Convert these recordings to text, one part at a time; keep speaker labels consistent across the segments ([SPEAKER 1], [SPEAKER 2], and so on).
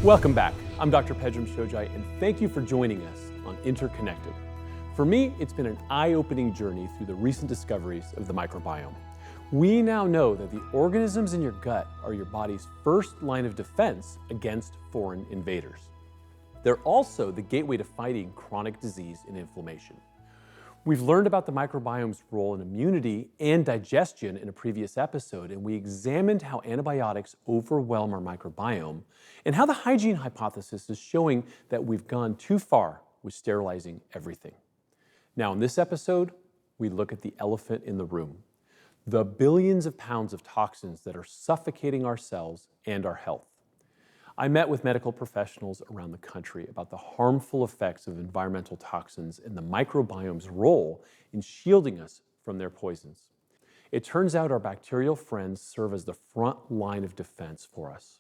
[SPEAKER 1] Welcome back. I'm Dr. Pedram Shojai, and thank you for joining us on Interconnected. For me, it's been an eye-opening journey through the recent discoveries of the microbiome. We now know that the organisms in your gut are your body's first line of defense against foreign invaders. They're also the gateway to fighting chronic disease and inflammation. We've learned about the microbiome's role in immunity and digestion in a previous episode, and we examined how antibiotics overwhelm our microbiome and how the hygiene hypothesis is showing that we've gone too far with sterilizing everything. Now, in this episode, we look at the elephant in the room, the billions of pounds of toxins that are suffocating our cells and our health. I met with medical professionals around the country about the harmful effects of environmental toxins and the microbiome's role in shielding us from their poisons. It turns out our bacterial friends serve as the front line of defense for us.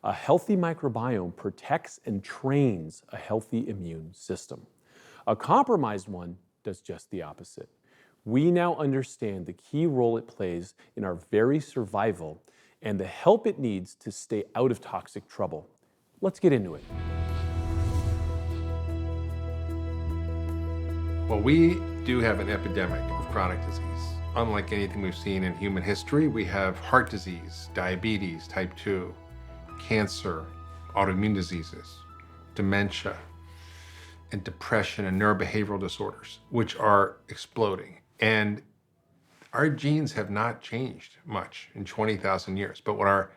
[SPEAKER 1] A healthy microbiome protects and trains a healthy immune system. A compromised one does just the opposite. We now understand the key role it plays in our very survival and the help it needs to stay out of toxic trouble. Let's get into it.
[SPEAKER 2] Well, we do have an epidemic of chronic disease. Unlike anything we've seen in human history, we have heart disease, diabetes, type 2, cancer, autoimmune diseases, dementia, and depression and neurobehavioral disorders, which are exploding. And our genes have not changed much in 20,000 years, but what our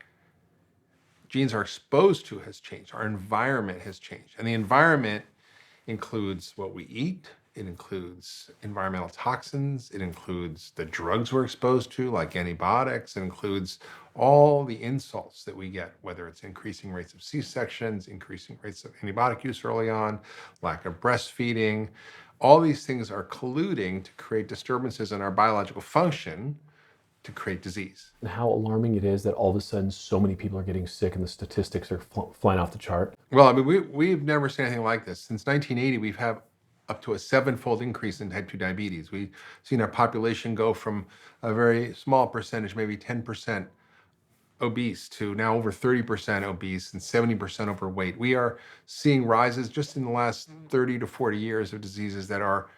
[SPEAKER 2] genes are exposed to has changed. Our environment has changed. And the environment includes what we eat, it includes environmental toxins, it includes the drugs we're exposed to, like antibiotics, it includes all the insults that we get, whether it's increasing rates of C-sections, increasing rates of antibiotic use early on, lack of breastfeeding. All these things are colluding to create disturbances in our biological function to create disease.
[SPEAKER 1] And how alarming it is that all of a sudden so many people are getting sick and the statistics are flying off the chart.
[SPEAKER 2] Well, I mean, we've never seen anything like this. Since 1980, we've had up to a 7-fold increase in type 2 diabetes. We've seen our population go from a very small percentage, maybe 10% obese, to now over 30% obese and 70% overweight. We are seeing rises just in the last 30 to 40 years of diseases that are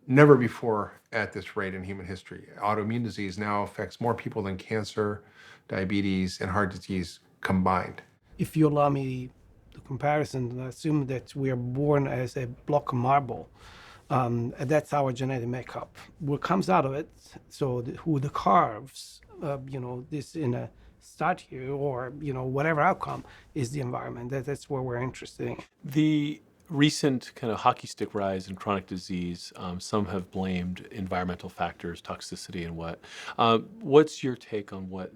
[SPEAKER 2] never before at this rate in human history. Autoimmune disease now affects more people than cancer, diabetes, and heart disease combined.
[SPEAKER 3] If you allow me the comparison, assume that we are born as a block of marble. And that's our genetic makeup. What comes out of it, so who the carves, this in a start here or, whatever outcome is the environment. That's where we're interested in.
[SPEAKER 1] The recent kind of hockey stick rise in chronic disease, some have blamed environmental factors, toxicity and what. What's your take on what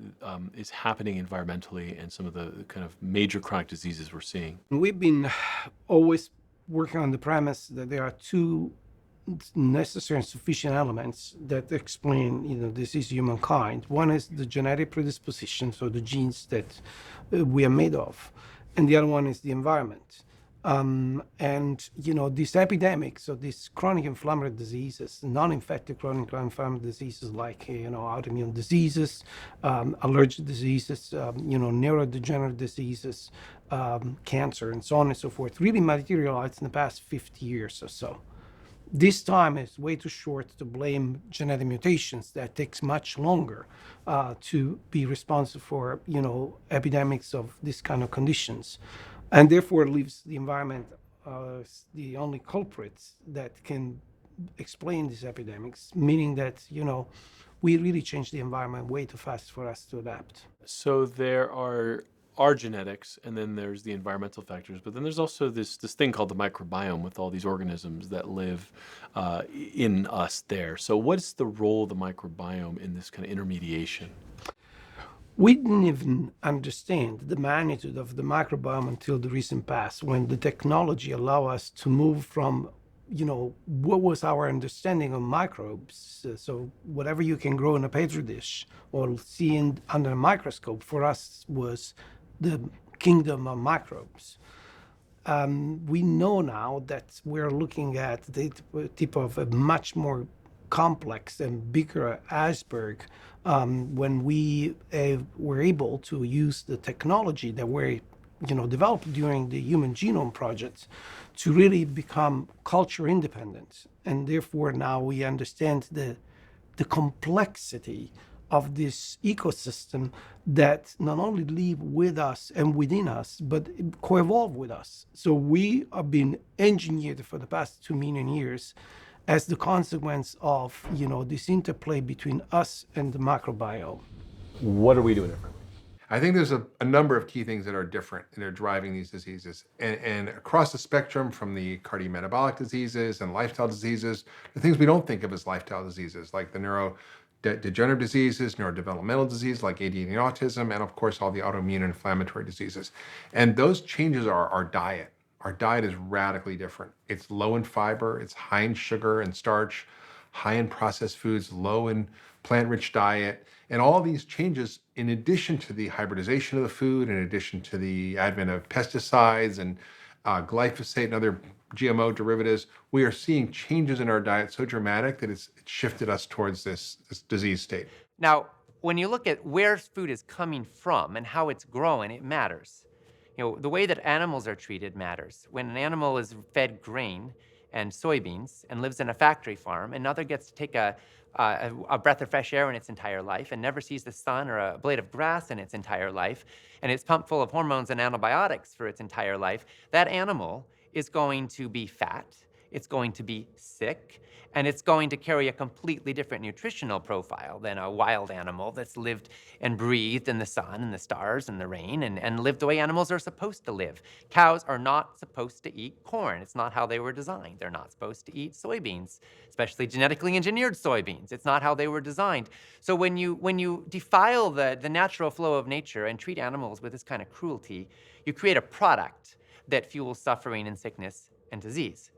[SPEAKER 1] is happening environmentally and some of the kind of major chronic diseases we're seeing?
[SPEAKER 3] We've been always working on the premise that there are two necessary and sufficient elements that explain, disease humankind. One is the genetic predisposition, so the genes that we are made of, and the other one is the environment. This epidemic, so these chronic inflammatory diseases, non-infective chronic inflammatory diseases like, autoimmune diseases, allergic diseases, neurodegenerative diseases, cancer, and so on and so forth, really materialized in the past 50 years or so. This time is way too short to blame genetic mutations. That takes much longer to be responsible for, epidemics of this kind of conditions. And therefore leaves the environment the only culprits that can explain these epidemics, meaning that, we really changed the environment way too fast for us to adapt.
[SPEAKER 1] So there are our genetics, and then there's the environmental factors, but then there's also this thing called the microbiome with all these organisms that live in us there. So what's the role of the microbiome in this kind of intermediation?
[SPEAKER 3] We didn't even understand the magnitude of the microbiome until the recent past, when the technology allowed us to move from, what was our understanding of microbes. So whatever you can grow in a petri dish or see under a microscope, for us was the kingdom of microbes. We know now that we're looking at the tip of a much more complex and bigger iceberg when we were able to use the technology that we're developed during the Human Genome Project to really become culture independent. And therefore now we understand the complexity of this ecosystem that not only live with us and within us, but co-evolve with us. So we have been engineered for the past 2 million years as the consequence of, this interplay between us and the microbiome.
[SPEAKER 1] What are we doing differently?
[SPEAKER 2] I think there's a number of key things that are different and are driving these diseases. And across the spectrum, from the cardiometabolic diseases and lifestyle diseases, the things we don't think of as lifestyle diseases, like the neurodegenerative diseases, neurodevelopmental disease like ADHD and autism, and of course all the autoimmune and inflammatory diseases. And those changes are our diet. Our diet is radically different. It's low in fiber, it's high in sugar and starch, high in processed foods, low in plant-rich diet. And all these changes, in addition to the hybridization of the food, in addition to the advent of pesticides and glyphosate and other GMO derivatives, we are seeing changes in our diet so dramatic that it's shifted us towards this disease state.
[SPEAKER 4] Now, when you look at where food is coming from and how it's growing, it matters. The way that animals are treated matters. When an animal is fed grain and soybeans and lives in a factory farm, another gets to take a breath of fresh air in its entire life and never sees the sun or a blade of grass in its entire life, and it's pumped full of hormones and antibiotics for its entire life, that animal is going to be fat, it's going to be sick, and it's going to carry a completely different nutritional profile than a wild animal that's lived and breathed in the sun and the stars and the rain and lived the way animals are supposed to live. Cows are not supposed to eat corn. It's not how they were designed. They're not supposed to eat soybeans, especially genetically engineered soybeans. It's not how they were designed. So when you defile the natural flow of nature and treat animals with this kind of cruelty, you create a product that fuels suffering and sickness and disease.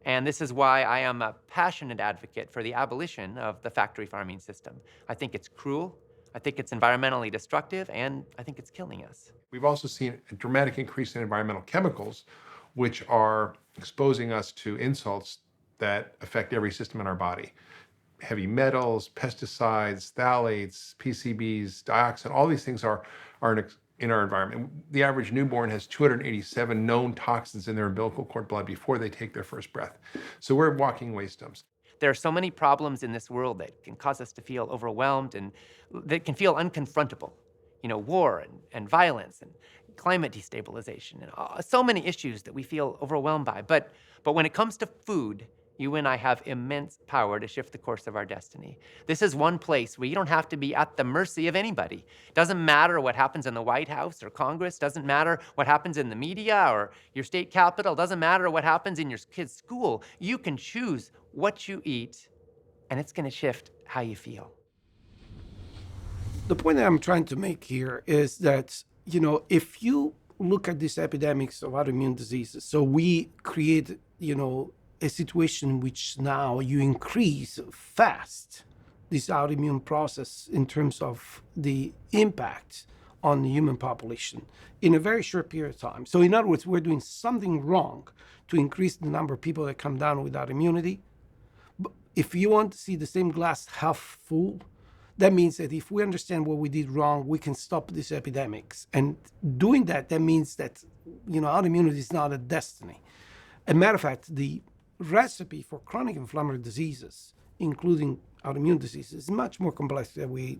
[SPEAKER 4] And this is why I am a passionate advocate for the abolition of the factory farming system. I think it's cruel, I think it's environmentally destructive, and I think it's killing us.
[SPEAKER 2] We've also seen a dramatic increase in environmental chemicals, which are exposing us to insults that affect every system in our body. Heavy metals, pesticides, phthalates, PCBs, dioxin, all these things are in our environment. The average newborn has 287 known toxins in their umbilical cord blood before they take their first breath. So we're walking waste dumps.
[SPEAKER 4] There are so many problems in this world that can cause us to feel overwhelmed and that can feel unconfrontable. War and violence and climate destabilization and so many issues that we feel overwhelmed by. But when it comes to food, you and I have immense power to shift the course of our destiny. This is one place where you don't have to be at the mercy of anybody. Doesn't matter what happens in the White House or Congress, doesn't matter what happens in the media or your state capitol, doesn't matter what happens in your kid's school. You can choose what you eat, and it's going to shift how you feel.
[SPEAKER 3] The point that I'm trying to make here is that, if you look at these epidemics of autoimmune diseases, so we create, a situation in which now you increase fast this autoimmune process in terms of the impact on the human population in a very short period of time. So in other words, we're doing something wrong to increase the number of people that come down with autoimmunity. But if you want to see the same glass half full, that means that if we understand what we did wrong, we can stop these epidemics. And doing that means that, autoimmunity is not a destiny. As a matter of fact, the recipe for chronic inflammatory diseases, including autoimmune diseases, is much more complex than we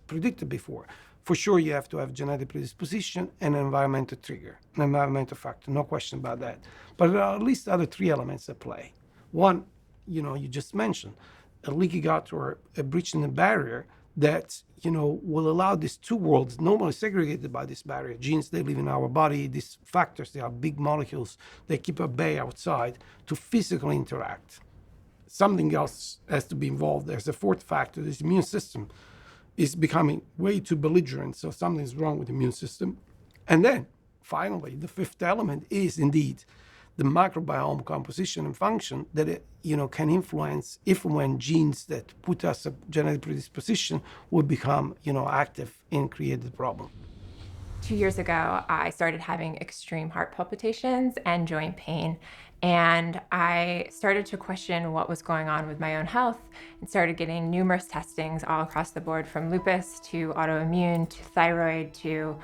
[SPEAKER 3] predicted before. For sure, you have to have genetic predisposition and an environmental trigger, an environmental factor, no question about that. But there are at least other 3 elements at play. One, you just mentioned, a leaky gut or a breach in the barrier that, will allow these 2 worlds, normally segregated by this barrier, genes, they live in our body, these factors, they are big molecules, they keep at bay outside, to physically interact. Something else has to be involved. There's a 4th factor, this immune system is becoming way too belligerent, so something's wrong with the immune system. And then, finally, the 5th element is indeed the microbiome composition and function that it, can influence if and when genes that put us a genetic predisposition would become, active and create the problem.
[SPEAKER 5] 2 years ago, I started having extreme heart palpitations and joint pain. And I started to question what was going on with my own health and started getting numerous testings all across the board, from lupus to autoimmune to thyroid to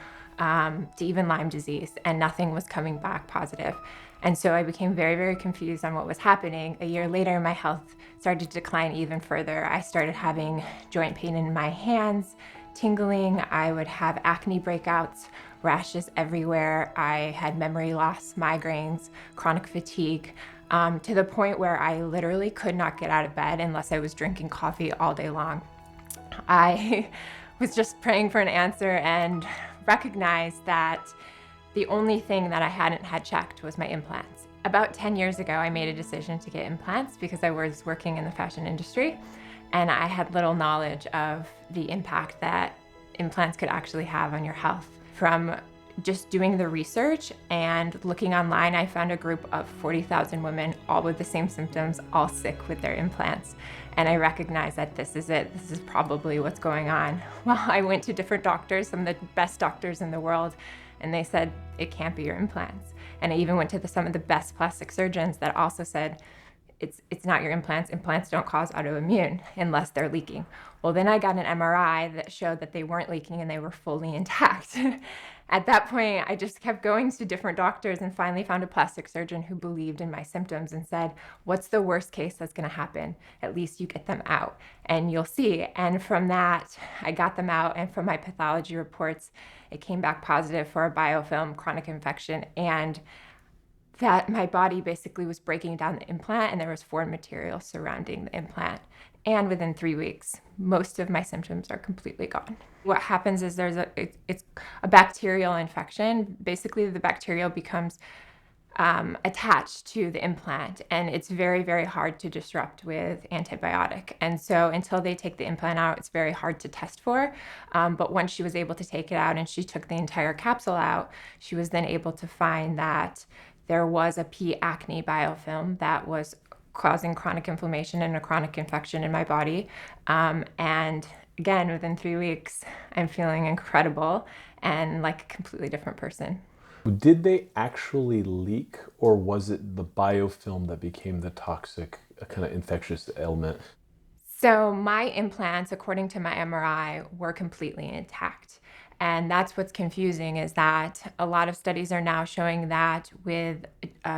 [SPEAKER 5] to even Lyme disease, and nothing was coming back positive. And so I became very, very confused on what was happening. A year later, my health started to decline even further. I started having joint pain in my hands, tingling. I would have acne breakouts, rashes everywhere. I had memory loss, migraines, chronic fatigue, to the point where I literally could not get out of bed unless I was drinking coffee all day long. I was just praying for an answer and recognized that the only thing that I hadn't had checked was my implants. About 10 years ago, I made a decision to get implants because I was working in the fashion industry, and I had little knowledge of the impact that implants could actually have on your health. From just doing the research and looking online, I found a group of 40,000 women, all with the same symptoms, all sick with their implants. And I recognized that this is it. This is probably what's going on. Well, I went to different doctors, some of the best doctors in the world, and they said, it can't be your implants. And I even went to some of the best plastic surgeons that also said, it's not your implants. Implants don't cause autoimmune unless they're leaking. Well, then I got an MRI that showed that they weren't leaking and they were fully intact. At that point, I just kept going to different doctors and finally found a plastic surgeon who believed in my symptoms and said, what's the worst case that's gonna happen? At least you get them out and you'll see. And from that, I got them out, and from my pathology reports, it came back positive for a biofilm chronic infection, and that my body basically was breaking down the implant and there was foreign material surrounding the implant. And within 3 weeks, most of my symptoms are completely gone. What happens is it's a bacterial infection. Basically, the bacterial becomes attached to the implant, and it's very, very hard to disrupt with antibiotic. And so until they take the implant out, it's very hard to test for. But once she was able to take it out and she took the entire capsule out, she was then able to find that there was a P. acne biofilm that was causing chronic inflammation and a chronic infection in my body. And again, within 3 weeks, I'm feeling incredible and like a completely different person.
[SPEAKER 1] Did they actually leak, or was it the biofilm that became the toxic kind of infectious element?
[SPEAKER 5] So my implants, according to my MRI, were completely intact. And that's what's confusing, is that a lot of studies are now showing that with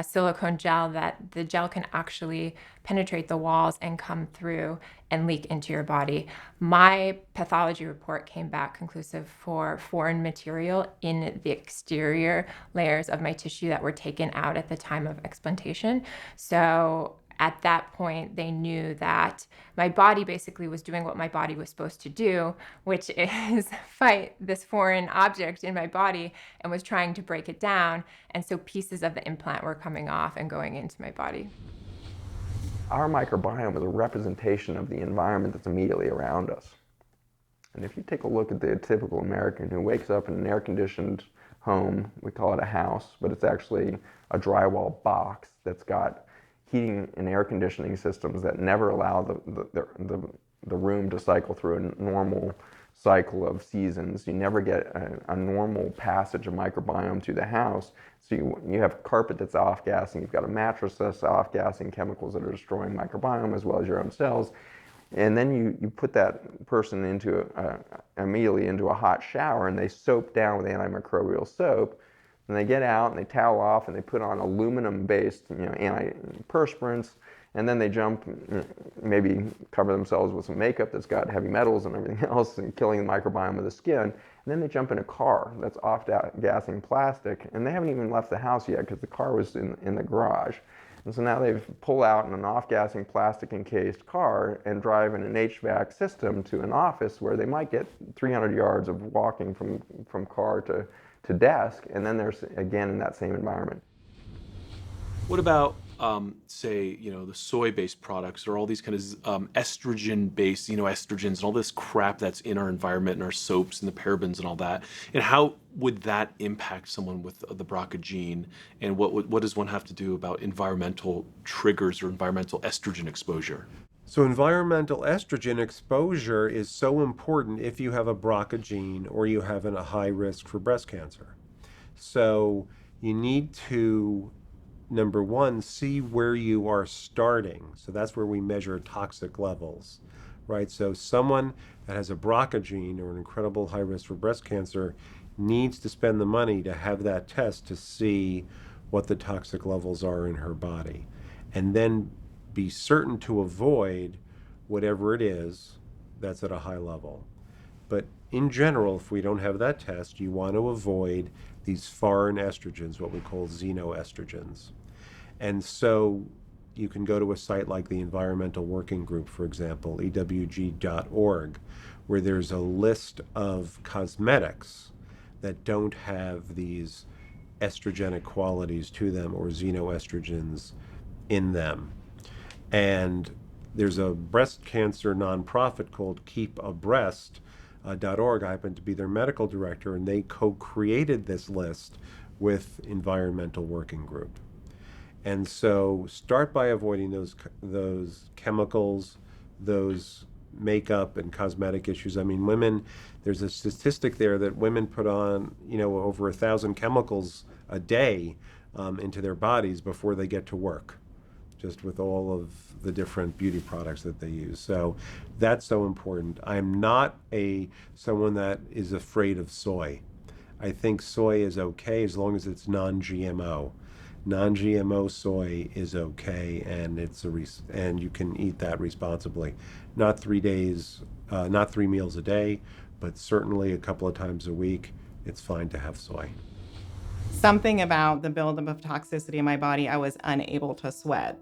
[SPEAKER 5] silicone gel, that the gel can actually penetrate the walls and come through and leak into your body. My pathology report came back conclusive for foreign material in the exterior layers of my tissue that were taken out at the time of explantation. So at that point, they knew that my body basically was doing what my body was supposed to do, which is fight this foreign object in my body, and was trying to break it down. And so pieces of the implant were coming off and going into my body.
[SPEAKER 6] Our microbiome is a representation of the environment that's immediately around us. And if you take a look at the typical American who wakes up in an air-conditioned home, we call it a house, but it's actually a drywall box that's got heating and air conditioning systems that never allow the room to cycle through a normal cycle of seasons. You never get a normal passage of microbiome through the house. So you have carpet that's off-gassing, you've got a mattress that's off-gassing chemicals that are destroying microbiome as well as your own cells. And then you put that person immediately into a hot shower, and they soap down with antimicrobial soap. And they get out and they towel off and they put on aluminum-based, antiperspirants, and then they jump, maybe cover themselves with some makeup that's got heavy metals and everything else and killing the microbiome of the skin. And then they jump in a car that's off-gassing plastic, and they haven't even left the house yet because the car was in the garage. And so now they've pulled out in an off-gassing plastic-encased car and drive in an HVAC system to an office where they might get 300 yards of walking from car to desk, and then they're again in that same environment.
[SPEAKER 1] What about, say, the soy-based products, or all these kind of estrogen-based, estrogens and all this crap that's in our environment and our soaps and the parabens and all that? And how would that impact someone with the BRCA gene? And what does one have to do about environmental triggers or environmental estrogen exposure?
[SPEAKER 7] So environmental estrogen exposure is so important if you have a BRCA gene or you have a high risk for breast cancer. So you need to, number one, see where you are starting. So that's where we measure toxic levels, right? So someone that has a BRCA gene or an incredible high risk for breast cancer, needs to spend the money to have that test to see what the toxic levels are in her body, and then be certain to avoid whatever it is that's at a high level. But in general, if we don't have that test, you want to avoid these foreign estrogens, what we call xenoestrogens. And so you can go to a site like the Environmental Working Group, for example, ewg.org, where there's a list of cosmetics that don't have these estrogenic qualities to them or xenoestrogens in them. And there's a breast cancer nonprofit called keepabreast.org. I happen to be their medical director, and they co-created this list with Environmental Working Group. And so start by avoiding those chemicals, those makeup and cosmetic issues. I mean, women, there's a statistic there that women put on, over 1,000 chemicals a day into their bodies before they get to work, just with all of the different beauty products that they use. So that's so important. I'm not someone that is afraid of soy. I think soy is okay as long as it's non-GMO. Non-GMO soy is okay, and and you can eat that responsibly. Not 3 meals a day, but certainly a couple of times a week, it's fine to have soy.
[SPEAKER 8] Something about the buildup of toxicity in my body, I was unable to sweat.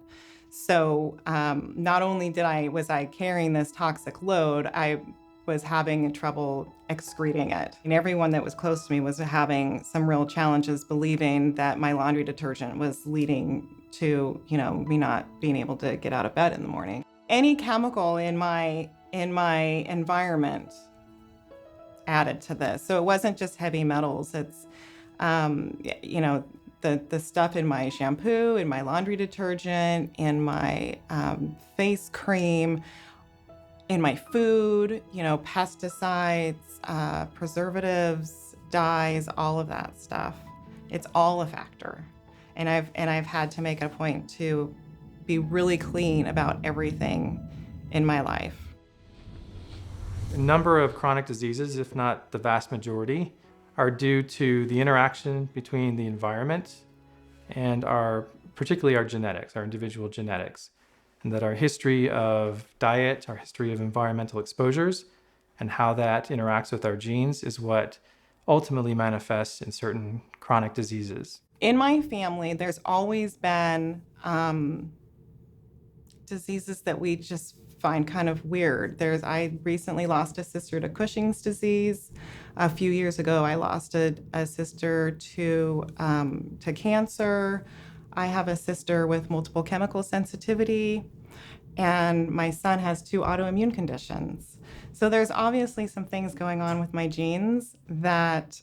[SPEAKER 8] So not only was I carrying this toxic load, I was having trouble excreting it. And everyone that was close to me was having some real challenges believing that my laundry detergent was leading to, me not being able to get out of bed in the morning. Any chemical in my environment added to this. So it wasn't just heavy metals. It's, the stuff in my shampoo, in my laundry detergent, in my face cream, in my food, pesticides, preservatives, dyes, all of that stuff. It's all a factor. And I've had to make a point to be really clean about everything in my life.
[SPEAKER 9] A number of chronic diseases, if not the vast majority, are due to the interaction between the environment and particularly our genetics, our individual genetics. And that our history of diet, our history of environmental exposures, and how that interacts with our genes is what ultimately manifests in certain chronic diseases.
[SPEAKER 8] In my family, there's always been diseases that we just find kind of weird. I recently lost a sister to Cushing's disease. A few years ago, I lost a sister to cancer. I have a sister with multiple chemical sensitivity, and my son has 2 autoimmune conditions. So there's obviously some things going on with my genes that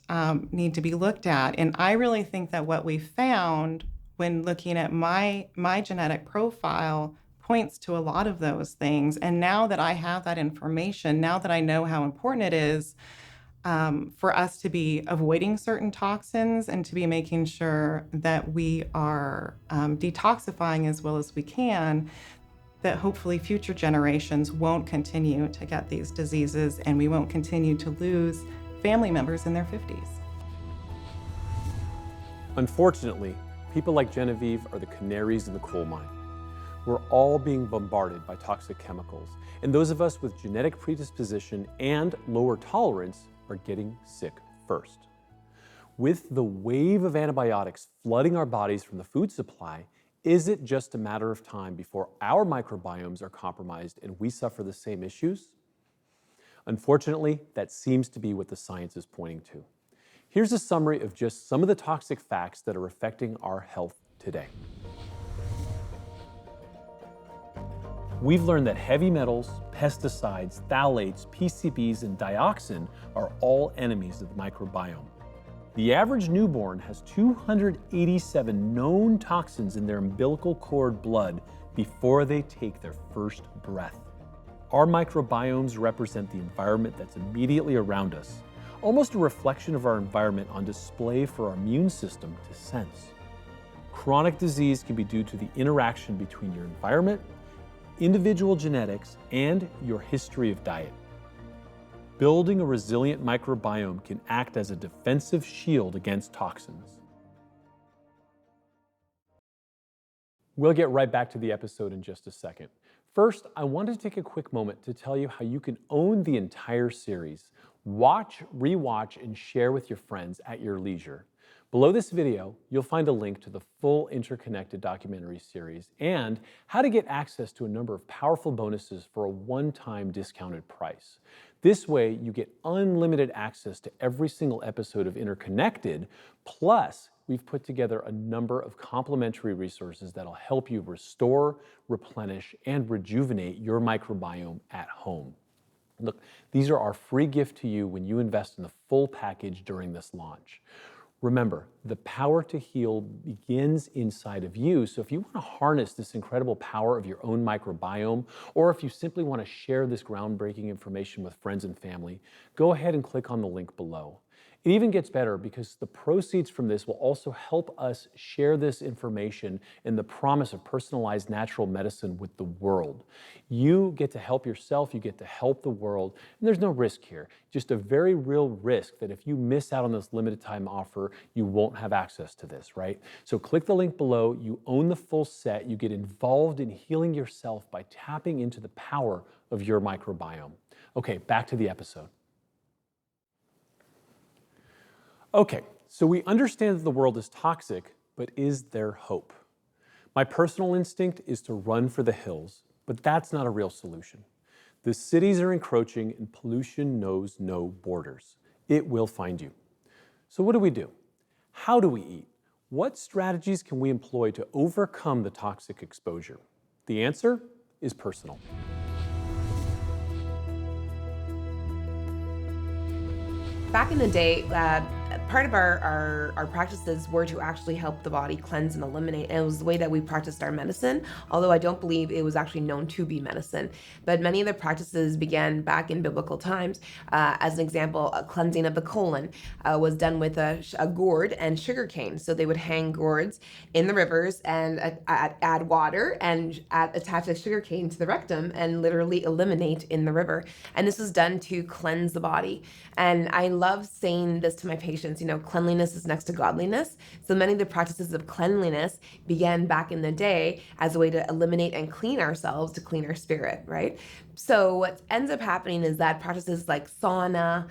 [SPEAKER 8] need to be looked at. And I really think that what we found when looking at my genetic profile points to a lot of those things. And now that I have that information, now that I know how important it is for us to be avoiding certain toxins and to be making sure that we are detoxifying as well as we can, that hopefully future generations won't continue to get these diseases and we won't continue to lose family members in their 50s.
[SPEAKER 1] Unfortunately, people like Genevieve are the canaries in the coal mine. We're all being bombarded by toxic chemicals, and those of us with genetic predisposition and lower tolerance are getting sick first. With the wave of antibiotics flooding our bodies from the food supply, is it just a matter of time before our microbiomes are compromised and we suffer the same issues? Unfortunately, that seems to be what the science is pointing to. Here's a summary of just some of the toxic facts that are affecting our health today. We've learned that heavy metals, pesticides, phthalates, PCBs, and dioxin are all enemies of the microbiome. The average newborn has 287 known toxins in their umbilical cord blood before they take their first breath. Our microbiomes represent the environment that's immediately around us, almost a reflection of our environment on display for our immune system to sense. Chronic disease can be due to the interaction between your environment, individual genetics, and your history of diet. building a resilient microbiome can act as a defensive shield against toxins. We'll get right back to the episode in just a second. First, I wanted to take a quick moment to tell you how you can own the entire series. Watch, rewatch, and share with your friends at your leisure. Below this video, you'll find a link to the full Interconnected documentary series and how to get access to a number of powerful bonuses for a one-time discounted price. This way, you get unlimited access to every single episode of Interconnected, plus we've put together a number of complimentary resources that'll help you restore, replenish, and rejuvenate your microbiome at home. Look, these are our free gift to you when you invest in the full package during this launch. Remember, the power to heal begins inside of you, so if you want to harness this incredible power of your own microbiome, or if you simply want to share this groundbreaking information with friends and family, go ahead and click on the link below. It even gets better because the proceeds from this will also help us share this information in the promise of personalized natural medicine with the world. You get to help yourself, you get to help the world, and there's no risk here. Just a very real risk that if you miss out on this limited time offer, you won't have access to this, right? So click the link below, you own the full set, you get involved in healing yourself by tapping into the power of your microbiome. Okay, back to the episode. Okay, so we understand that the world is toxic, but is there hope? My personal instinct is to run for the hills, but that's not a real solution. The cities are encroaching and pollution knows no borders. It will find you. So what do? How do we eat? What strategies can we employ to overcome the toxic exposure? The answer is personal.
[SPEAKER 10] Back in the day, part of our practices were to actually help the body cleanse and eliminate. And it was the way that we practiced our medicine, although I don't believe it was actually known to be medicine. But many of the practices began back in biblical times. As an example, a cleansing of the colon was done with a gourd and sugar cane. So they would hang gourds in the rivers and add water and attach a sugar cane to the rectum and literally eliminate in the river. And this was done to cleanse the body. And I love saying this to my patients, cleanliness is next to godliness. So many of the practices of cleanliness began back in the day as a way to eliminate and clean ourselves, to clean our spirit, right? So what ends up happening is that practices like sauna,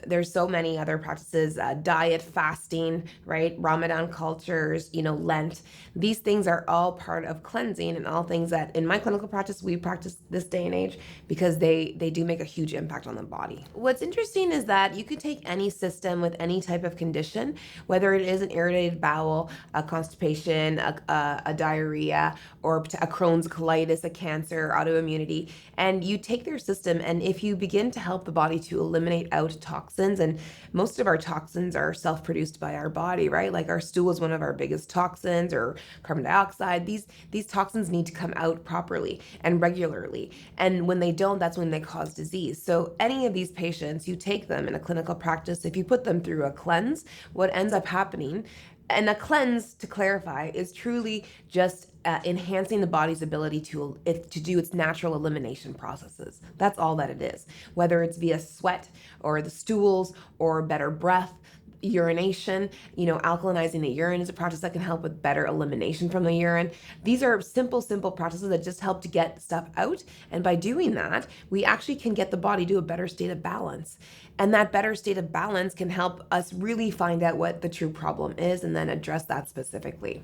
[SPEAKER 10] there's so many other practices, diet, fasting, right? Ramadan cultures, Lent. These things are all part of cleansing and all things that in my clinical practice, we practice this day and age because they do make a huge impact on the body. What's interesting is that you could take any system with any type of condition, whether it is an irritated bowel, a constipation, a diarrhea, or a Crohn's colitis, a cancer, autoimmunity, and you take their system, and if you begin to help the body to eliminate out toxins, and most of our toxins are self-produced by our body, right? Like our stool is one of our biggest toxins, or carbon dioxide. These toxins need to come out properly and regularly, and when they don't, that's when they cause disease. So any of these patients, you take them in a clinical practice, if you put them through a cleanse, what ends up happening, and a cleanse, to clarify, is truly just enhancing the body's ability to do its natural elimination processes. That's all that it is. Whether it's via sweat or the stools or better breath, urination, alkalinizing the urine is a practice that can help with better elimination from the urine. These are simple practices that just help to get stuff out. And by doing that, we actually can get the body to a better state of balance. And that better state of balance can help us really find out what the true problem is and then address that specifically.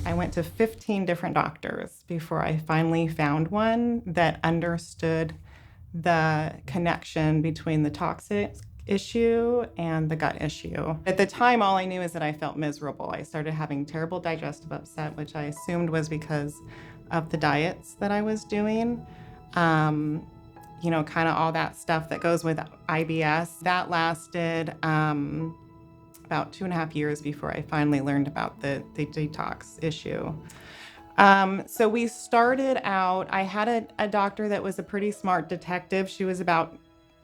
[SPEAKER 8] I went to 15 different doctors before I finally found one that understood the connection between the toxic issue and the gut issue. At the time, all I knew is that I felt miserable. I started having terrible digestive upset, which I assumed was because of the diets that I was doing. Kind of all that stuff that goes with IBS. That lasted about 2.5 years before I finally learned about the detox issue. So we started out, I had a doctor that was a pretty smart detective. She was about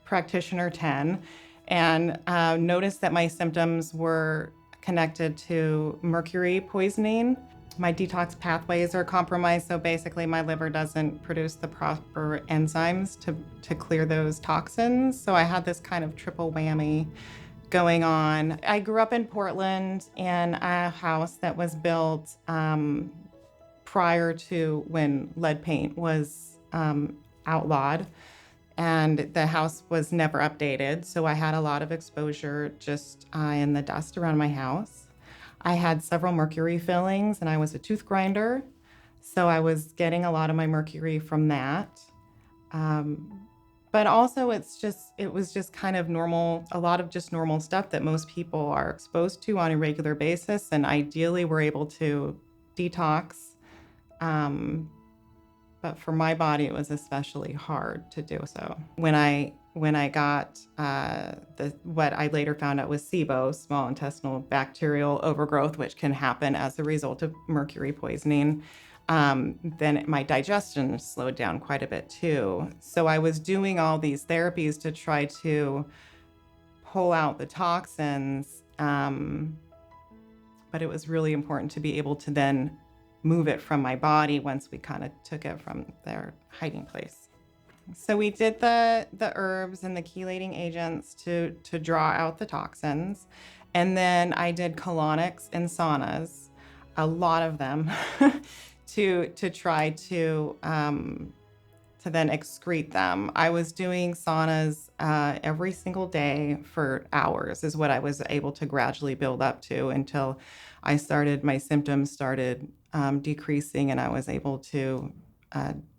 [SPEAKER 8] practitioner 10, and noticed that my symptoms were connected to mercury poisoning. My detox pathways are compromised, so basically my liver doesn't produce the proper enzymes to clear those toxins. So I had this kind of triple whammy going on. I grew up in Portland in a house that was built prior to when lead paint was outlawed, and the house was never updated. So I had a lot of exposure just in the dust around my house. I had several mercury fillings, and I was a tooth grinder, so I was getting a lot of my mercury from that. But also it was just kind of normal, a lot of just normal stuff that most people are exposed to on a regular basis, and ideally we're able to detox. But for my body, it was especially hard to do so. When I got what I later found out was SIBO, small intestinal bacterial overgrowth, which can happen as a result of mercury poisoning, then my digestion slowed down quite a bit too. So I was doing all these therapies to try to pull out the toxins, but it was really important to be able to then move it from my body once we kind of took it from their hiding place. So we did the herbs and the chelating agents to draw out the toxins. And then I did colonics and saunas, a lot of them, to try to then excrete them. I was doing saunas every single day for hours is what I was able to gradually build up to until my symptoms started decreasing, and I was able to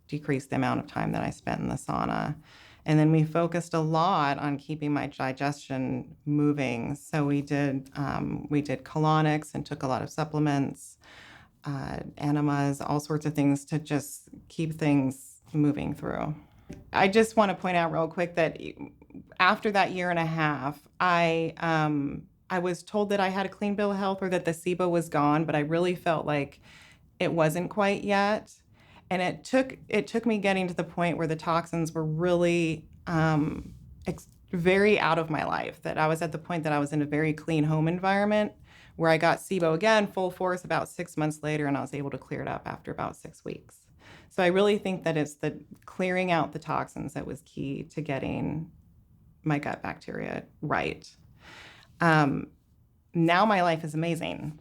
[SPEAKER 8] decrease the amount of time that I spent in the sauna. And then we focused a lot on keeping my digestion moving. So we did colonics and took a lot of supplements, enemas, all sorts of things to just keep things moving through. I just want to point out real quick that after that year and a half, I was told that I had a clean bill of health or that the SIBO was gone, but I really felt like it wasn't quite yet. And it took me getting to the point where the toxins were really very out of my life, that I was at the point that I was in a very clean home environment where I got SIBO again, full force, about 6 months later, and I was able to clear it up after about 6 weeks. So I really think that it's the clearing out the toxins that was key to getting my gut bacteria right. Now my life is amazing.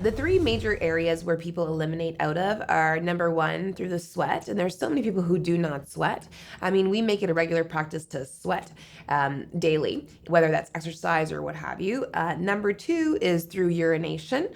[SPEAKER 10] The three major areas where people eliminate out of are, number one, through the sweat. And there's so many people who do not sweat. I mean, we make it a regular practice to sweat daily, whether that's exercise or what have you. Number two is through urination.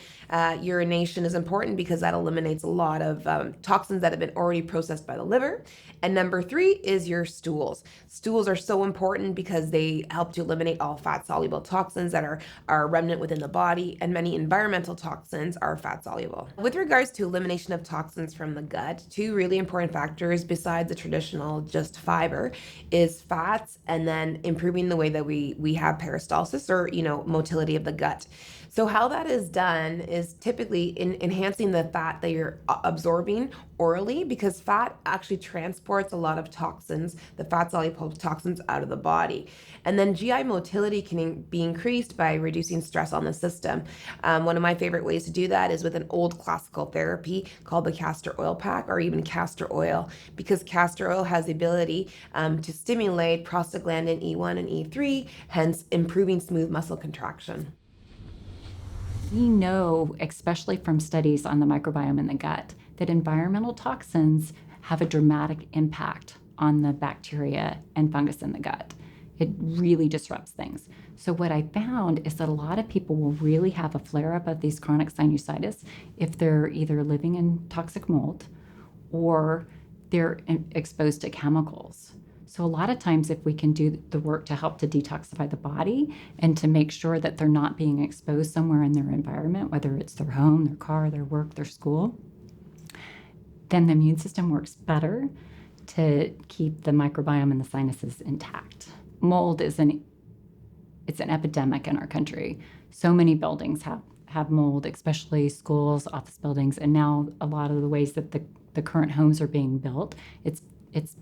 [SPEAKER 10] Urination is important because that eliminates a lot of toxins that have been already processed by the liver. And number three is your stools. Stools are so important because they help to eliminate all fat-soluble toxins that are remnant within the body, and many environmental toxins are fat-soluble. With regards to elimination of toxins from the gut, two really important factors besides the traditional just fiber is fats, and then improving the way that we have peristalsis, or motility of the gut. So how that is done is typically in enhancing the fat that you're absorbing orally, because fat actually transports a lot of toxins, the fat-soluble toxins, out of the body. And then GI motility can be increased by reducing stress on the system. One of my favorite ways to do that is with an old classical therapy called the castor oil pack, or even castor oil, because castor oil has the ability to stimulate prostaglandin E1 and E3, hence improving smooth muscle contraction.
[SPEAKER 11] We know, especially from studies on the microbiome in the gut, that environmental toxins have a dramatic impact on the bacteria and fungus in the gut. It really disrupts things. So what I found is that a lot of people will really have a flare-up of these chronic sinusitis if they're either living in toxic mold or they're exposed to chemicals. So a lot of times, if we can do the work to help to detoxify the body and to make sure that they're not being exposed somewhere in their environment, whether it's their home, their car, their work, their school, then the immune system works better to keep the microbiome and the sinuses intact. Mold is an epidemic in our country. So many buildings have mold, especially schools, office buildings, and now a lot of the ways that the current homes are being built, it's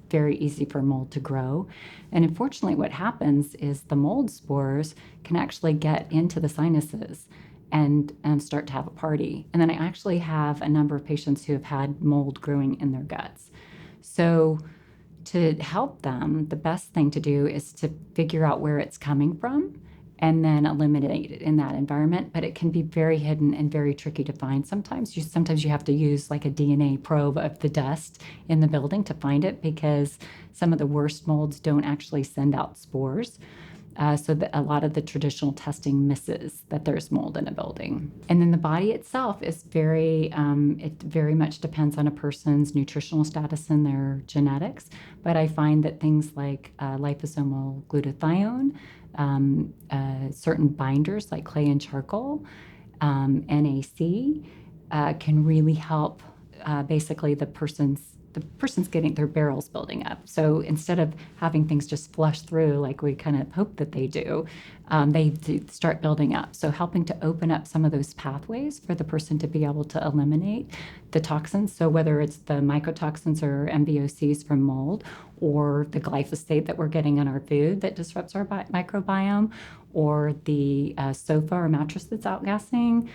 [SPEAKER 11] very easy for mold to grow. And unfortunately, what happens is the mold spores can actually get into the sinuses and start to have a party. And then I actually have a number of patients who have had mold growing in their guts. So to help them, the best thing to do is to figure out where it's coming from and then eliminate it in that environment. But it can be very hidden and very tricky to find sometimes. Sometimes you have to use like a DNA probe of the dust in the building to find it, because some of the worst molds don't actually send out spores. So that a lot of the traditional testing misses that there's mold in a building. And then the body itself is it very much depends on a person's nutritional status and their genetics. But I find that things like liposomal glutathione, certain binders like clay and charcoal, NAC, can really help basically the person's getting their barrels building up. So instead of having things just flush through like we kind of hope that they do, they start building up. So helping to open up some of those pathways for the person to be able to eliminate the toxins. So whether it's the mycotoxins or MBOCs from mold, or the glyphosate that we're getting in our food that disrupts our microbiome, or the sofa or mattress that's outgassing,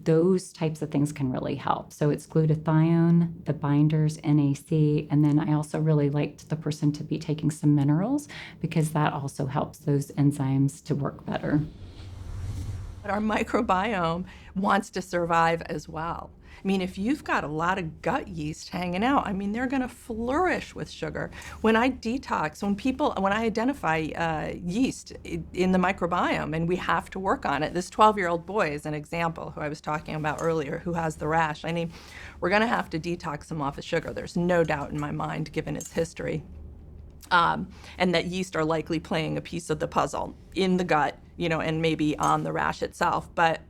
[SPEAKER 11] those types of things can really help. So it's glutathione, the binders, NAC, and then I also really liked the person to be taking some minerals, because that also helps those enzymes to work better.
[SPEAKER 12] But our microbiome wants to survive as well. I mean, if you've got a lot of gut yeast hanging out, I mean, they're going to flourish with sugar. When I detox, when I identify yeast in the microbiome, and we have to work on it, this 12-year-old boy is an example who I was talking about earlier, who has the rash. I mean, we're going to have to detox him off of sugar. There's no doubt in my mind, given his history. And that yeast are likely playing a piece of the puzzle in the gut, and maybe on the rash itself. But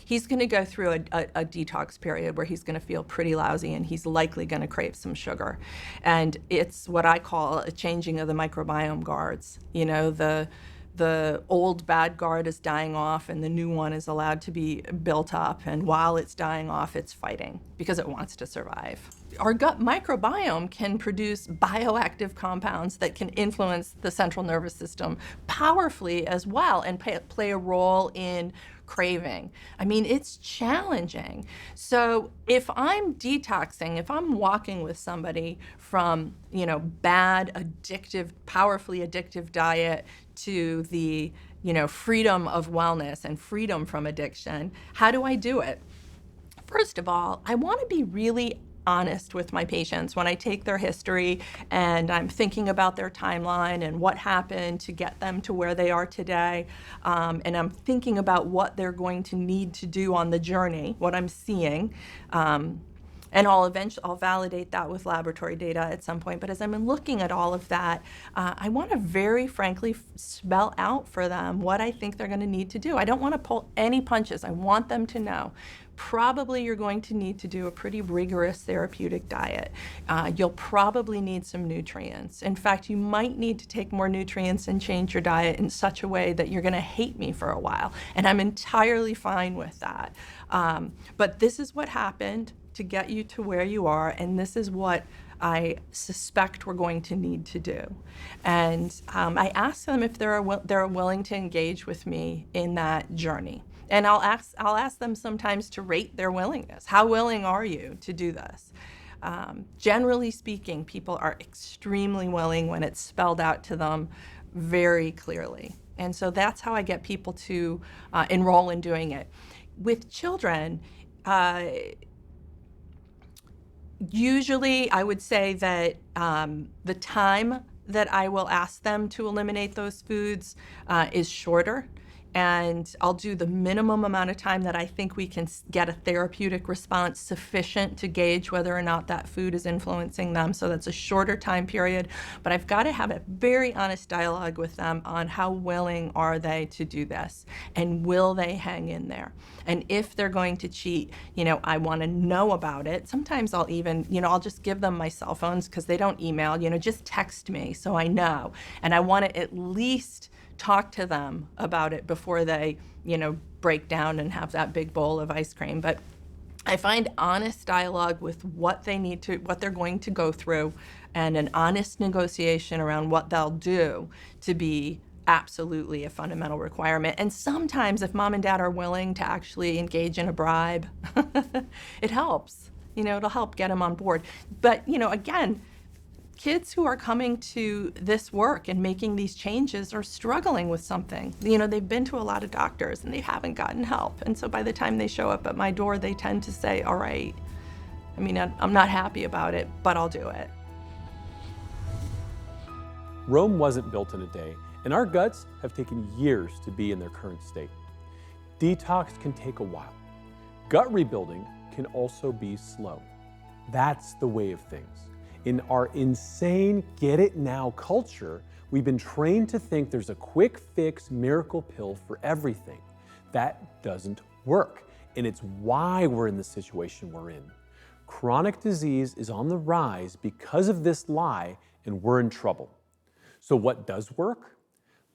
[SPEAKER 12] he's going to go through a detox period where he's going to feel pretty lousy, and he's likely going to crave some sugar. And it's what I call a changing of the microbiome guards. The old bad guard is dying off, and the new one is allowed to be built up. And while it's dying off, it's fighting because it wants to survive. Our gut microbiome can produce bioactive compounds that can influence the central nervous system powerfully as well, and play a role in craving. I mean, it's challenging. So if I'm detoxing, if I'm walking with somebody from, bad, addictive, powerfully addictive diet to the, freedom of wellness and freedom from addiction, how do I do it? First of all, I want to be really honest with my patients when I take their history and I'm thinking about their timeline and what happened to get them to where they are today. And I'm thinking about what they're going to need to do on the journey, what I'm seeing. And I'll validate that with laboratory data at some point. But as I'm looking at all of that, I want to very frankly spell out for them what I think they're going to need to do. I don't want to pull any punches. I want them to know. Probably you're going to need to do a pretty rigorous therapeutic diet. You'll probably need some nutrients. In fact, you might need to take more nutrients and change your diet in such a way that you're going to hate me for a while. And I'm entirely fine with that. But this is what happened to get you to where you are, and this is what I suspect we're going to need to do. And I ask them if they're willing to engage with me in that journey. And I'll ask them sometimes to rate their willingness. How willing are you to do this? Generally speaking, people are extremely willing when it's spelled out to them very clearly. And so that's how I get people to enroll in doing it. With children, usually I would say that the time that I will ask them to eliminate those foods is shorter. And I'll do the minimum amount of time that I think we can get a therapeutic response sufficient to gauge whether or not that food is influencing them. So that's a shorter time period. But I've got to have a very honest dialogue with them on how willing are they to do this, and will they hang in there? And if they're going to cheat, I want to know about it. Sometimes I'll even, I'll just give them my cell phones because they don't email, just text me so I know. And I want to at least talk to them about it before they, break down and have that big bowl of ice cream. But I find honest dialogue with what they're going to go through, and an honest negotiation around what they'll do to be absolutely a fundamental requirement. And sometimes if mom and dad are willing to actually engage in a bribe, it helps. It'll help get them on board. But, again, kids who are coming to this work and making these changes are struggling with something. They've been to a lot of doctors and they haven't gotten help. And so by the time they show up at my door, they tend to say, all right, I'm not happy about it, but I'll do it.
[SPEAKER 1] Rome wasn't built in a day, and our guts have taken years to be in their current state. Detox can take a while. Gut rebuilding can also be slow. That's the way of things. In our insane get-it-now culture, we've been trained to think there's a quick fix miracle pill for everything. That doesn't work, and it's why we're in the situation we're in. Chronic disease is on the rise because of this lie, and we're in trouble. So what does work?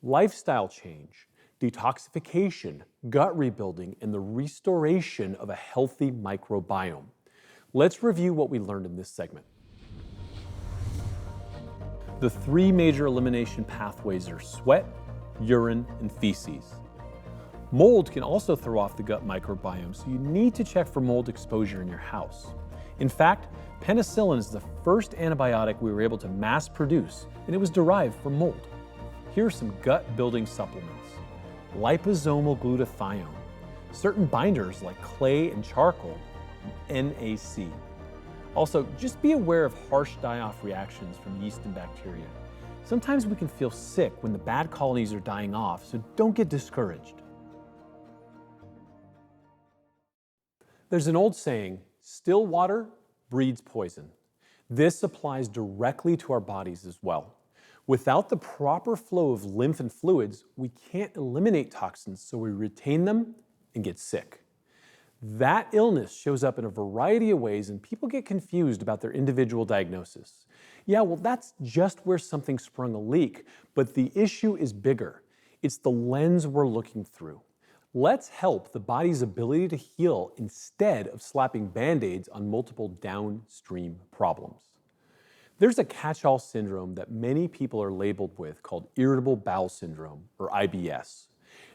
[SPEAKER 1] Lifestyle change, detoxification, gut rebuilding, and the restoration of a healthy microbiome. Let's review what we learned in this segment. The three major elimination pathways are sweat, urine, and feces. Mold can also throw off the gut microbiome, so you need to check for mold exposure in your house. In fact, penicillin is the first antibiotic we were able to mass produce, and it was derived from mold. Here are some gut-building supplements: liposomal glutathione, certain binders like clay and charcoal, and NAC. Also, just be aware of harsh die-off reactions from yeast and bacteria. Sometimes we can feel sick when the bad colonies are dying off, so don't get discouraged. There's an old saying, still water breeds poison. This applies directly to our bodies as well. Without the proper flow of lymph and fluids, we can't eliminate toxins, so we retain them and get sick. That illness shows up in a variety of ways, and people get confused about their individual diagnosis. Yeah, well, that's just where something sprung a leak, but the issue is bigger. It's the lens we're looking through. Let's help the body's ability to heal instead of slapping Band-Aids on multiple downstream problems. There's a catch-all syndrome that many people are labeled with called irritable bowel syndrome, or IBS.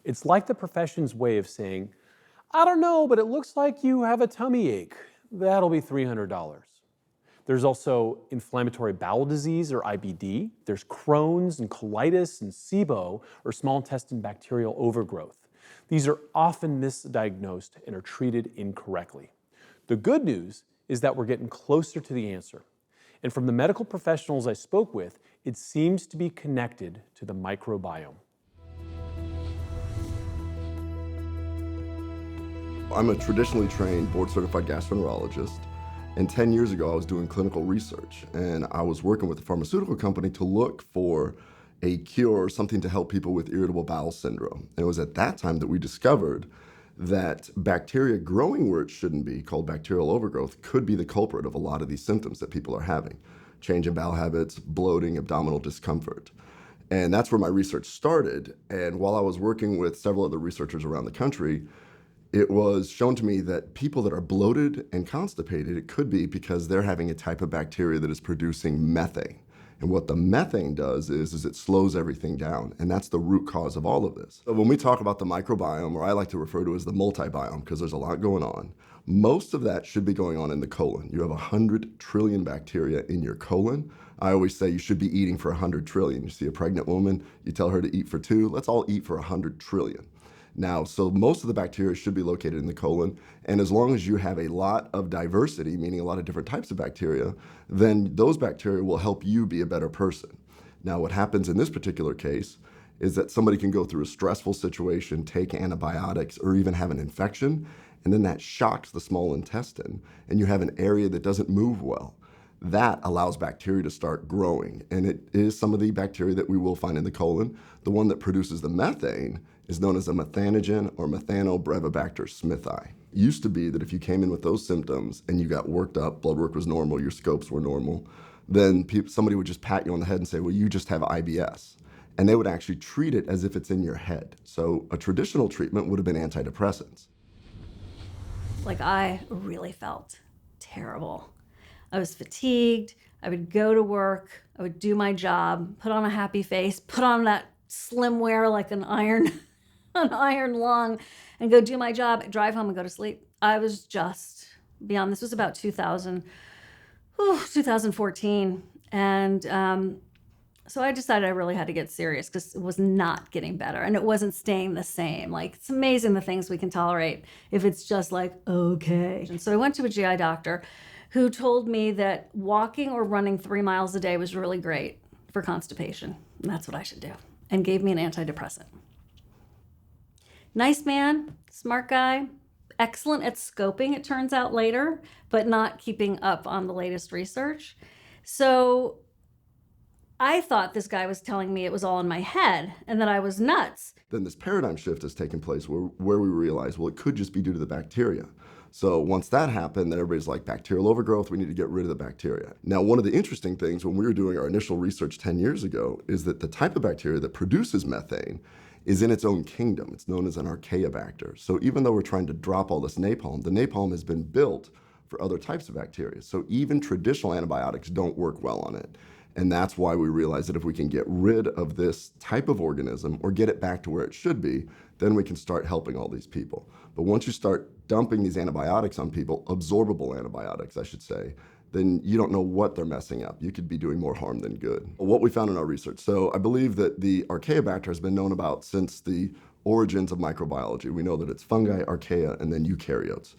[SPEAKER 1] It's like the profession's way of saying, I don't know, but it looks like you have a tummy ache. That'll be $300. There's also inflammatory bowel disease, or IBD. There's Crohn's and colitis and SIBO, or small intestine bacterial overgrowth. These are often misdiagnosed and are treated incorrectly. The good news is that we're getting closer to the answer. And from the medical professionals I spoke with, it seems to be connected to the microbiome.
[SPEAKER 13] I'm a traditionally trained board-certified gastroenterologist, and 10 years ago I was doing clinical research, and I was working with a pharmaceutical company to look for a cure or something to help people with irritable bowel syndrome. And it was at that time that we discovered that bacteria growing where it shouldn't be, called bacterial overgrowth, could be the culprit of a lot of these symptoms that people are having. Change in bowel habits, bloating, abdominal discomfort. And that's where my research started. And while I was working with several other researchers around the country, it was shown to me that people that are bloated and constipated, it could be because they're having a type of bacteria that is producing methane. And what the methane does is it slows everything down, and that's the root cause of all of this. So when we talk about the microbiome, or I like to refer to as the multibiome, because there's a lot going on, most of that should be going on in the colon. You have 100 trillion bacteria in your colon. I always say you should be eating for 100 trillion. You see a pregnant woman, you tell her to eat for 2, let's all eat for 100 trillion. Now, so most of the bacteria should be located in the colon, and as long as you have a lot of diversity, meaning a lot of different types of bacteria, then those bacteria will help you be a better person. Now, what happens in this particular case is that somebody can go through a stressful situation, take antibiotics, or even have an infection, and then that shocks the small intestine, and you have an area that doesn't move well. That allows bacteria to start growing, and it is some of the bacteria that we will find in the colon. The one that produces the methane is known as a methanogen, or Methanobrevibacter smithii. It used to be that if you came in with those symptoms and you got worked up, blood work was normal, your scopes were normal, then somebody would just pat you on the head and say, well, you just have IBS. And they would actually treat it as if it's in your head. So a traditional treatment would have been antidepressants.
[SPEAKER 14] Like, I really felt terrible. I was fatigued. I would go to work. I would do my job, put on a happy face, put on that slimwear like an iron, an iron lung, and go do my job, drive home and go to sleep. I was just beyond. This was about 2014. And so I decided I really had to get serious because it was not getting better and it wasn't staying the same. Like, it's amazing the things we can tolerate if it's just like, okay. And so I went to a GI doctor who told me that walking or running 3 miles a day was really great for constipation. And that's what I should do. And gave me an antidepressant. Nice man, smart guy, excellent at scoping, it turns out later, but not keeping up on the latest research. So I thought this guy was telling me it was all in my head and that I was nuts.
[SPEAKER 13] Then this paradigm shift has taken place where we realize, well, it could just be due to the bacteria. So once that happened, then everybody's like, bacterial overgrowth, we need to get rid of the bacteria. Now, one of the interesting things when we were doing our initial research 10 years ago is that the type of bacteria that produces methane is in its own kingdom. It's known as an Archaeobacter. So even though we're trying to drop all this napalm, the napalm has been built for other types of bacteria. So even traditional antibiotics don't work well on it. And that's why we realized that if we can get rid of this type of organism or get it back to where it should be, then we can start helping all these people. But once you start dumping these antibiotics on people, absorbable antibiotics, I should say, then you don't know what they're messing up. You could be doing more harm than good. What we found in our research, so I believe that the Archaeobacter has been known about since the origins of microbiology. We know that it's fungi, archaea, and then eukaryotes.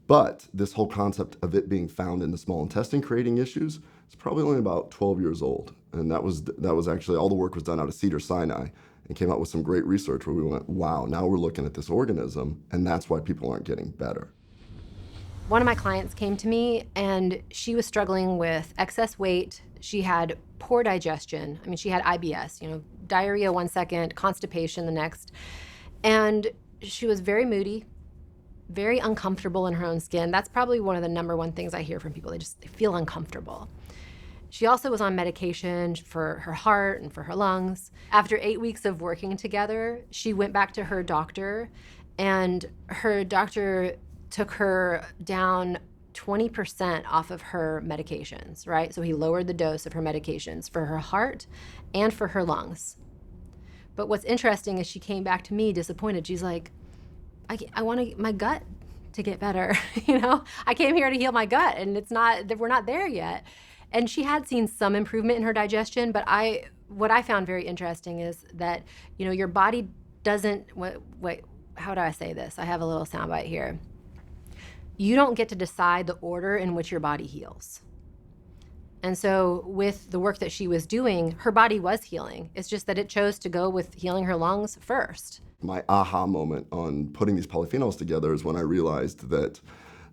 [SPEAKER 13] But this whole concept of it being found in the small intestine creating issues is probably only about 12 years old. And that was actually, all the work was done out of Cedars-Sinai and came out with some great research where we went, wow, now we're looking at this organism, and that's why people aren't getting better.
[SPEAKER 15] One of my clients came to me and she was struggling with excess weight. She had poor digestion. I mean, she had IBS, diarrhea 1 second, constipation the next. And she was very moody, very uncomfortable in her own skin. That's probably one of the #1 things I hear from people. They feel uncomfortable. She also was on medication for her heart and for her lungs. After 8 weeks of working together, she went back to her doctor, and her doctor took her down 20% off of her medications, right? So he lowered the dose of her medications for her heart and for her lungs. But what's interesting is she came back to me disappointed. She's like, I want my gut to get better. I came here to heal my gut, and we're not there yet. And she had seen some improvement in her digestion, but what I found very interesting is that, your body doesn't, wait, how do I say this? I have a little soundbite here. You don't get to decide the order in which your body heals. And so with the work that she was doing, her body was healing. It's just that it chose to go with healing her lungs first.
[SPEAKER 13] My aha moment on putting these polyphenols together is when I realized that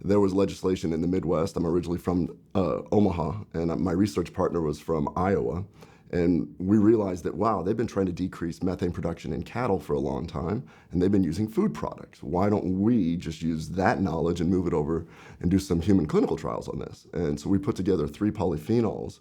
[SPEAKER 13] there was legislation in the Midwest. I'm originally from Omaha, and my research partner was from Iowa. And we realized that, wow, they've been trying to decrease methane production in cattle for a long time, and they've been using food products. Why don't we just use that knowledge and move it over and do some human clinical trials on this? And so we put together 3 polyphenols.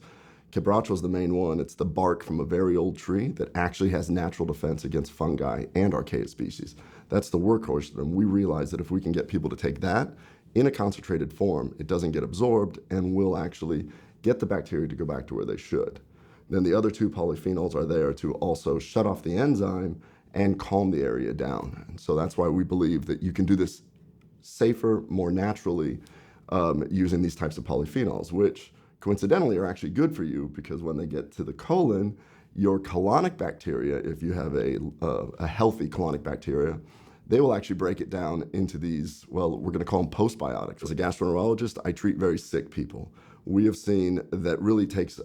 [SPEAKER 13] Quebracho is the main one. It's the bark from a very old tree that actually has natural defense against fungi and archaea species. That's the workhorse, and we realized that if we can get people to take that in a concentrated form, it doesn't get absorbed and will actually get the bacteria to go back to where they should. Then the other 2 polyphenols are there to also shut off the enzyme and calm the area down. And so that's why we believe that you can do this safer, more naturally, using these types of polyphenols, which coincidentally are actually good for you, because when they get to the colon, your colonic bacteria, if you have a healthy colonic bacteria, they will actually break it down into these, well, we're going to call them postbiotics. As a gastroenterologist, I treat very sick people. We have seen that really takes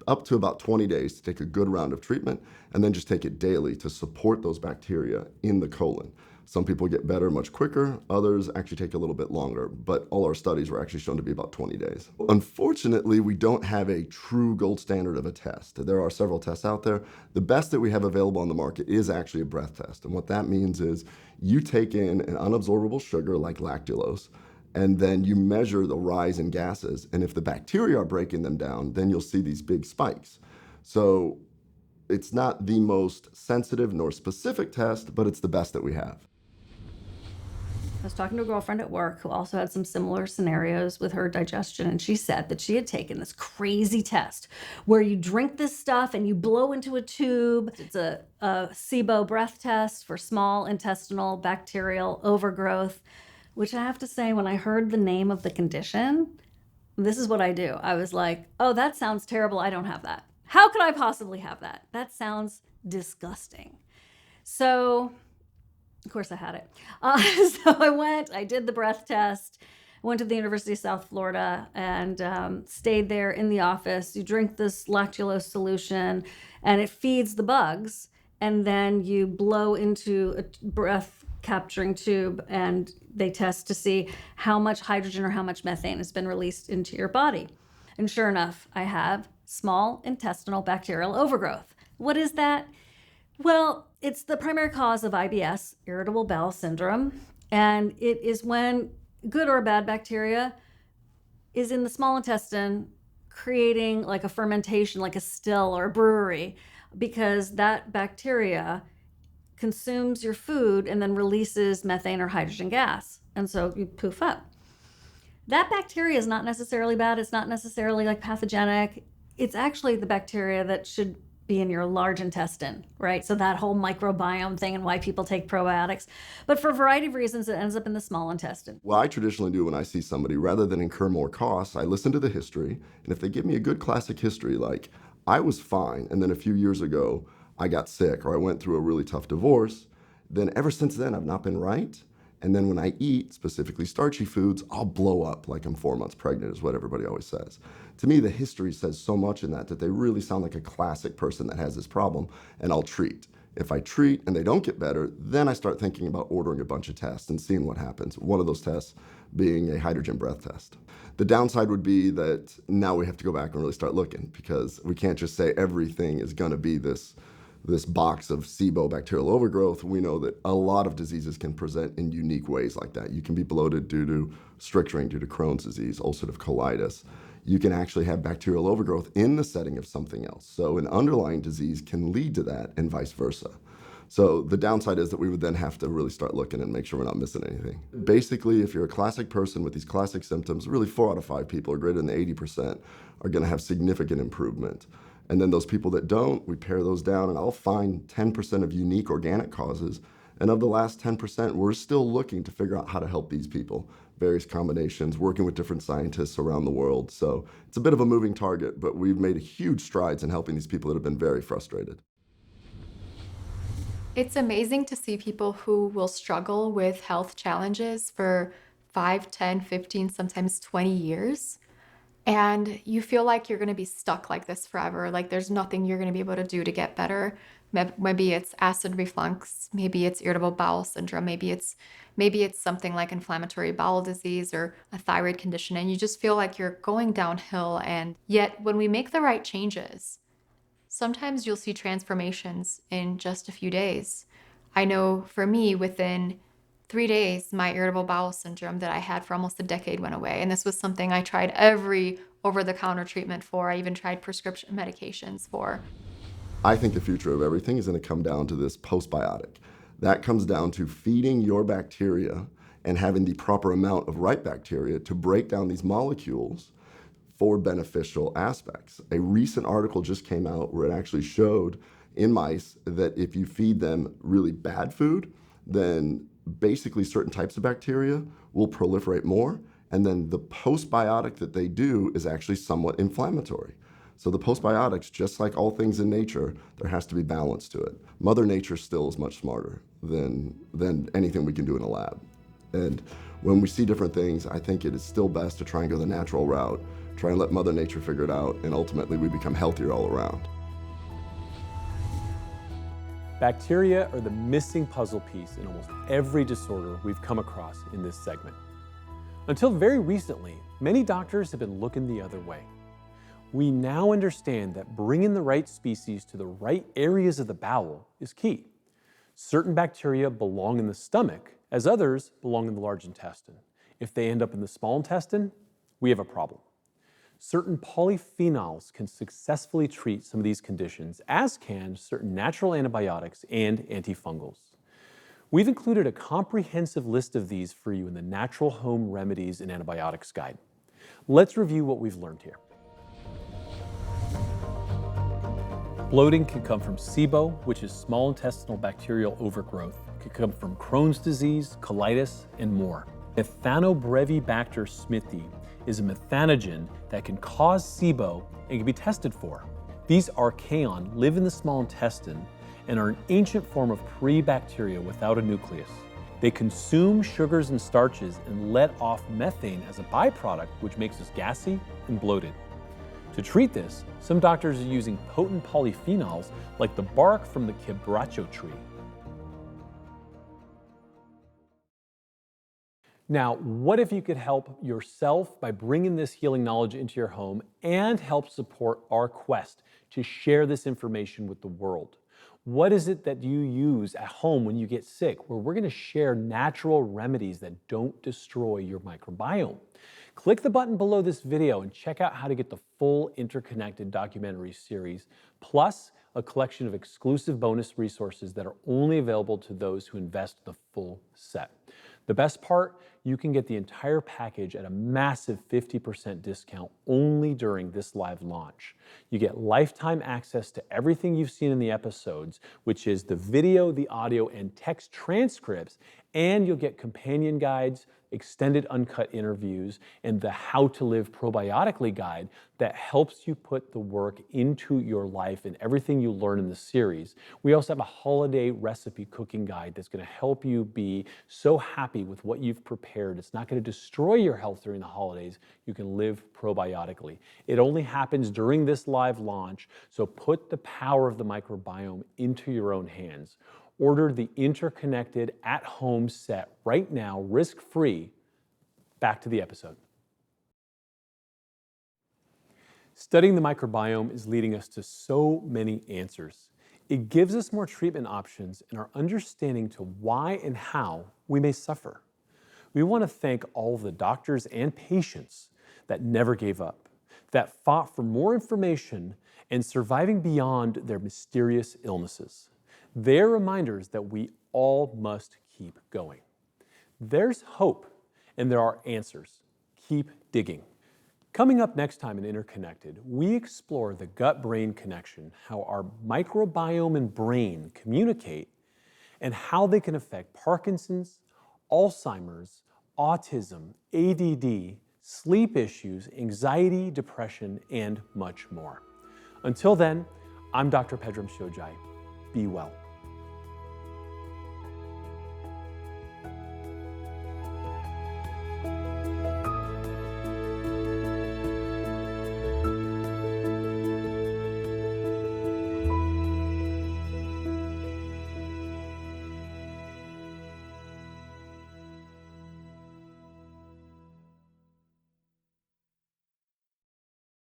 [SPEAKER 13] up to about 20 days to take a good round of treatment, and then just take it daily to support those bacteria in the colon. Some people get better much quicker, others actually take a little bit longer, but all our studies were actually shown to be about 20 days. Unfortunately, we don't have a true gold standard of a test. There are several tests out there. The best that we have available on the market is actually a breath test, and what that means is you take in an unabsorbable sugar like lactulose, and then you measure the rise in gases, and if the bacteria are breaking them down, then you'll see these big spikes. So it's not the most sensitive nor specific test, but it's the best that we have.
[SPEAKER 14] I was talking to a girlfriend at work who also had some similar scenarios with her digestion, and she said that she had taken this crazy test where you drink this stuff and you blow into a tube. It's a SIBO breath test for small intestinal bacterial overgrowth, which I have to say, when I heard the name of the condition, this is what I do. I was like, oh, that sounds terrible. I don't have that. How could I possibly have that? That sounds disgusting. So, of course I had it. So I did the breath test, went to the University of South Florida and stayed there in the office. You drink this lactulose solution and it feeds the bugs. And then you blow into a breath capturing tube and they test to see how much hydrogen or how much methane has been released into your body. And sure enough, I have small intestinal bacterial overgrowth. What is that? Well, it's the primary cause of IBS, irritable bowel syndrome, and it is when good or bad bacteria is in the small intestine creating like a fermentation, like a still or a brewery, because that bacteria consumes your food and then releases methane or hydrogen gas, and so you poof up. That bacteria is not necessarily bad. It's not necessarily like pathogenic. It's actually the bacteria that should be in your large intestine, right? So that whole microbiome thing and why people take probiotics. But for a variety of reasons, it ends up in the small intestine.
[SPEAKER 13] What I traditionally do when I see somebody, rather than incur more costs, I listen to the history. And if they give me a good classic history, like I was fine, and then a few years ago, I got sick or I went through a really tough divorce, then ever since then, I've not been right. And then when I eat, specifically starchy foods, I'll blow up like I'm 4 months pregnant, is what everybody always says. To me, the history says so much in that they really sound like a classic person that has this problem, and I'll treat. If I treat and they don't get better, then I start thinking about ordering a bunch of tests and seeing what happens. One of those tests being a hydrogen breath test. The downside would be that now we have to go back and really start looking, because we can't just say everything is going to be this box of SIBO bacterial overgrowth. We know that a lot of diseases can present in unique ways like that. You can be bloated due to stricturing, due to Crohn's disease, ulcerative colitis. You can actually have bacterial overgrowth in the setting of something else. So an underlying disease can lead to that and vice versa. So the downside is that we would then have to really start looking and make sure we're not missing anything. Basically, if you're a classic person with these classic symptoms, really 4 out of 5 people, or greater than 80%, are going to have significant improvement. And then those people that don't, we pare those down, and I'll find 10% of unique organic causes. And of the last 10%, we're still looking to figure out how to help these people. Various combinations, working with different scientists around the world. So it's a bit of a moving target, but we've made huge strides in helping these people that have been very frustrated.
[SPEAKER 16] It's amazing to see people who will struggle with health challenges for 5, 10, 15, sometimes 20 years. And you feel like you're going to be stuck like this forever. Like there's nothing you're going to be able to do to get better. Maybe it's acid reflux, maybe it's irritable bowel syndrome, maybe it's something like inflammatory bowel disease or a thyroid condition, and you just feel like you're going downhill. And yet when we make the right changes, sometimes you'll see transformations in just a few days. I know for me, within 3 days, my irritable bowel syndrome that I had for almost a decade went away. And this was something I tried every over-the-counter treatment for. I even tried prescription medications for.
[SPEAKER 13] I think the future of everything is going to come down to this postbiotic. That comes down to feeding your bacteria and having the proper amount of right bacteria to break down these molecules for beneficial aspects. A recent article just came out where it actually showed in mice that if you feed them really bad food, then basically certain types of bacteria will proliferate more, and then the postbiotic that they do is actually somewhat inflammatory. So the postbiotics, just like all things in nature, there has to be balance to it. Mother Nature still is much smarter than anything we can do in a lab. And when we see different things, I think it is still best to try and go the natural route, try and let Mother Nature figure it out, and ultimately we become healthier all around.
[SPEAKER 1] Bacteria are the missing puzzle piece in almost every disorder we've come across in this segment. Until very recently, many doctors have been looking the other way. We now understand that bringing the right species to the right areas of the bowel is key. Certain bacteria belong in the stomach, as others belong in the large intestine. If they end up in the small intestine, we have a problem. Certain polyphenols can successfully treat some of these conditions, as can certain natural antibiotics and antifungals. We've included a comprehensive list of these for you in the Natural Home Remedies and Antibiotics Guide. Let's review what we've learned here. Bloating can come from SIBO, which is small intestinal bacterial overgrowth. It can come from Crohn's disease, colitis, and more. Methanobrevibacter smithii is a methanogen that can cause SIBO and can be tested for. These archaeon live in the small intestine and are an ancient form of pre-bacteria without a nucleus. They consume sugars and starches and let off methane as a byproduct, which makes us gassy and bloated. To treat this, some doctors are using potent polyphenols like the bark from the quebracho tree. Now, what if you could help yourself by bringing this healing knowledge into your home and help support our quest to share this information with the world? What is it that you use at home when you get sick, where we're going to share natural remedies that don't destroy your microbiome? Click the button below this video and check out how to get the full Interconnected documentary series, plus a collection of exclusive bonus resources that are only available to those who invest the full set. The best part, you can get the entire package at a massive 50% discount only during this live launch. You get lifetime access to everything you've seen in the episodes, which is the video, the audio, and text transcripts, and you'll get companion guides, extended uncut interviews, and the How to Live Probiotically guide that helps you put the work into your life and everything you learn in the series. We also have a holiday recipe cooking guide that's going to help you be so happy with what you've prepared. It's not going to destroy your health during the holidays. You can live probiotically. It only happens during this live launch, so put the power of the microbiome into your own hands. Order the Interconnected at-home set right now, risk-free. Back to the episode. Studying the microbiome is leading us to so many answers. It gives us more treatment options and our understanding to why and how we may suffer. We want to thank all of the doctors and patients that never gave up, that fought for more information and surviving beyond their mysterious illnesses. They're reminders that we all must keep going. There's hope, and there are answers. Keep digging. Coming up next time in Interconnected, we explore the gut-brain connection, how our microbiome and brain communicate, and how they can affect Parkinson's, Alzheimer's, autism, ADD, sleep issues, anxiety, depression, and much more. Until then, I'm Dr. Pedram Shojai. Be well.